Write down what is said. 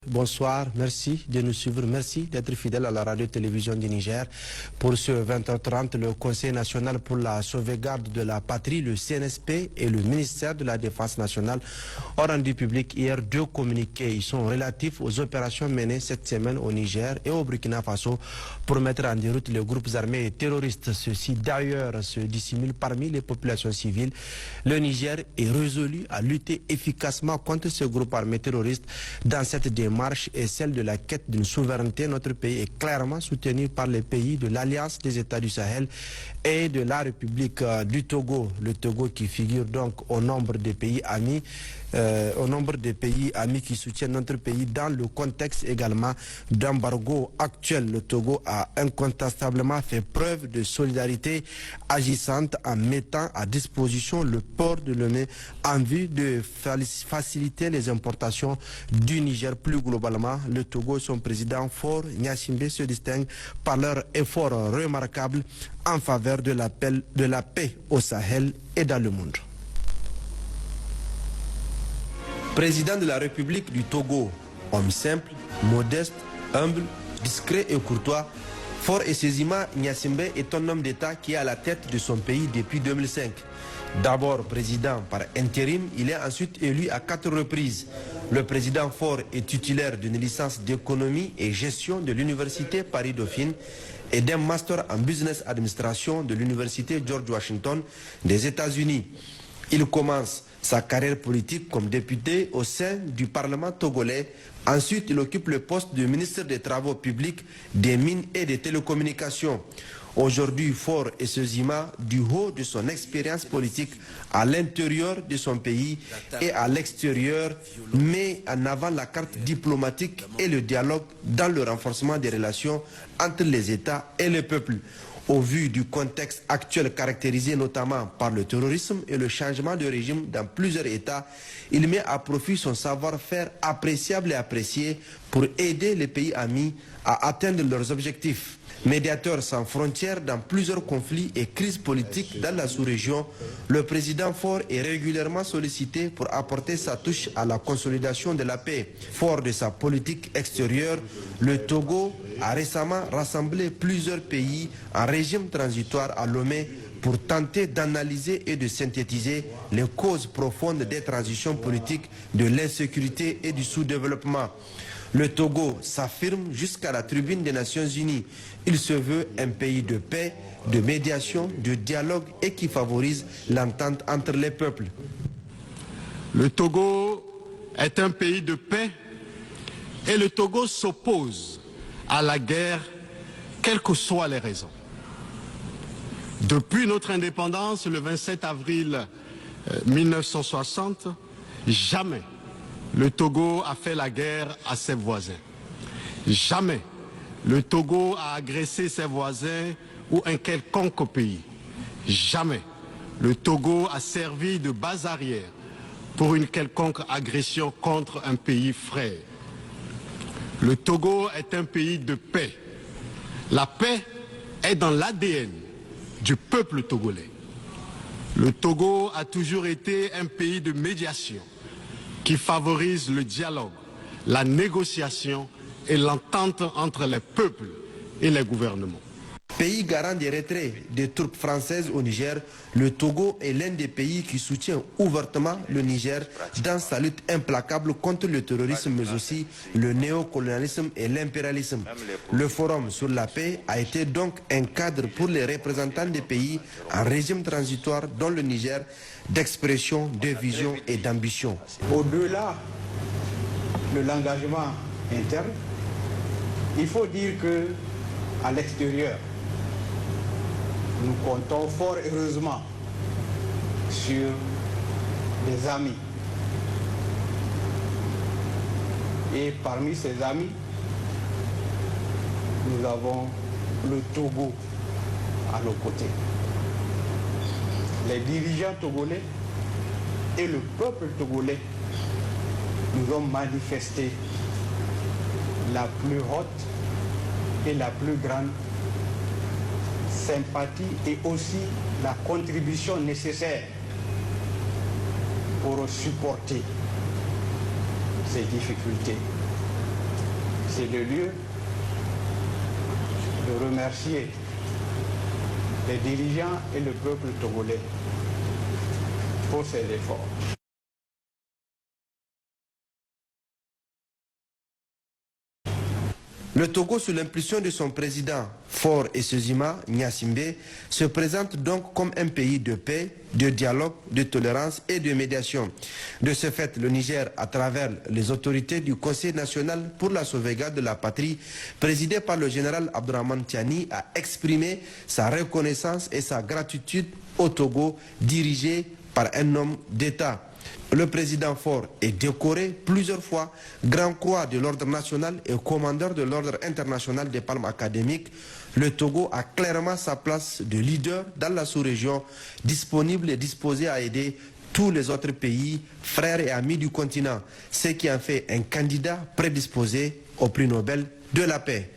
Bonsoir, merci de nous suivre, merci d'être fidèle à la radio-télévision du Niger. Pour ce 20h30, le Conseil national pour la sauvegarde de la patrie, le CNSP et le ministère de la Défense nationale ont rendu public hier 2 communiqués. Ils sont relatifs aux opérations menées cette semaine au Niger et au Burkina Faso pour mettre en déroute les groupes armés et terroristes. Ceux-ci d'ailleurs se dissimulent parmi les populations civiles. Le Niger est résolu à lutter efficacement contre ces groupes armés terroristes. Dans cette démarche et celle de la quête d'une souveraineté, notre pays est clairement soutenu par les pays de l'Alliance des États du Sahel et de la République du Togo. Le Togo qui figure donc au nombre des pays amis, qui soutiennent notre pays dans le contexte également d'embargo actuel. Le Togo a incontestablement fait preuve de solidarité agissante en mettant à disposition le port de Lomé en vue de faciliter les importations du Niger. Plus globalement, le Togo et son président Faure Gnassingbé se distinguent par leur effort remarquable en faveur de la paix au Sahel et dans le monde. Président de la République du Togo, homme simple, modeste, humble, discret et courtois, Faure Essezima Gnassingbé est un homme d'État qui est à la tête de son pays depuis 2005. D'abord président par intérim, il est ensuite élu à 4 reprises. Le président Faure est titulaire d'une licence d'économie et gestion de l'université Paris-Dauphine et d'un master en business administration de l'université George Washington des États-Unis. Il commence sa carrière politique comme député au sein du Parlement togolais. Ensuite, il occupe le poste de ministre des Travaux publics, des Mines et des Télécommunications. Aujourd'hui, Faure Essezima, du haut de son expérience politique à l'intérieur de son pays et à l'extérieur, met en avant la carte diplomatique et le dialogue dans le renforcement des relations entre les États et les peuples. Au vu du contexte actuel caractérisé notamment par le terrorisme et le changement de régime dans plusieurs États, il met à profit son savoir-faire appréciable et apprécié pour aider les pays amis à atteindre leurs objectifs. Médiateur sans frontières dans plusieurs conflits et crises politiques dans la sous-région, le président Faure est régulièrement sollicité pour apporter sa touche à la consolidation de la paix. Fort de sa politique extérieure, le Togo a récemment rassemblé plusieurs pays en régime transitoire à Lomé pour tenter d'analyser et de synthétiser les causes profondes des transitions politiques, de l'insécurité et du sous-développement. Le Togo s'affirme jusqu'à la tribune des Nations Unies. Il se veut un pays de paix, de médiation, de dialogue et qui favorise l'entente entre les peuples. Le Togo est un pays de paix et le Togo s'oppose à la guerre, quelles que soient les raisons. Depuis notre indépendance, le 27 avril 1960, jamais le Togo a fait la guerre à ses voisins. Jamais le Togo a agressé ses voisins ou un quelconque pays. Jamais le Togo a servi de base arrière pour une quelconque agression contre un pays frère. Le Togo est un pays de paix. La paix est dans l'ADN du peuple togolais. Le Togo a toujours été un pays de médiation qui favorise le dialogue, la négociation et l'entente entre les peuples et les gouvernements. Pays garant des retraits des troupes françaises au Niger, le Togo est l'un des pays qui soutient ouvertement le Niger dans sa lutte implacable contre le terrorisme, mais aussi le néocolonialisme et l'impérialisme. Le Forum sur la paix a été donc un cadre pour les représentants des pays en régime transitoire, dont le Niger, d'expression, de vision et d'ambition. Au-delà de l'engagement interne, il faut dire que à l'extérieur, nous comptons fort heureusement sur des amis. Et parmi ces amis, nous avons le Togo à nos côtés. Les dirigeants togolais et le peuple togolais nous ont manifesté la plus haute et la plus grande sympathie et aussi la contribution nécessaire pour supporter ces difficultés c'est le lieu de remercier les dirigeants et le peuple togolais pour ces efforts. Le Togo, sous l'impulsion de son président Faure Essozima Gnassingbé, se présente donc comme un pays de paix, de dialogue, de tolérance et de médiation. De ce fait, le Niger, à travers les autorités du Conseil national pour la sauvegarde de la patrie, présidé par le général Abdourahmane Tiani, a exprimé sa reconnaissance et sa gratitude au Togo, dirigé par un homme d'État. Le président Faure est décoré plusieurs fois Grand Croix de l'Ordre national et commandeur de l'Ordre international des palmes académiques. Le Togo a clairement sa place de leader dans la sous-région, disponible et disposé à aider tous les autres pays, frères et amis du continent, ce qui en fait un candidat prédisposé au prix Nobel de la paix.